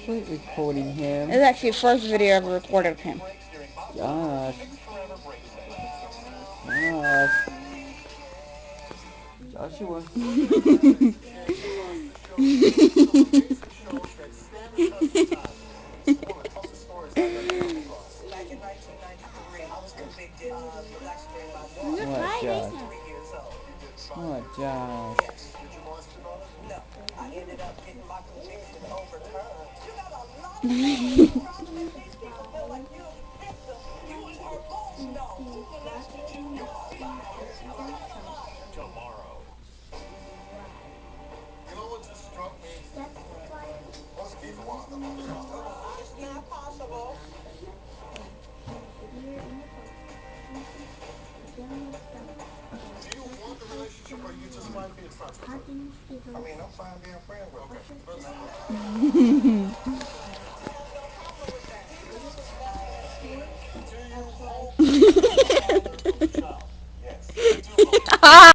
Quit recording him. This is actually the first video I've ever recorded of him. Josh. Josh. Joshua. What, Josh? What, Josh?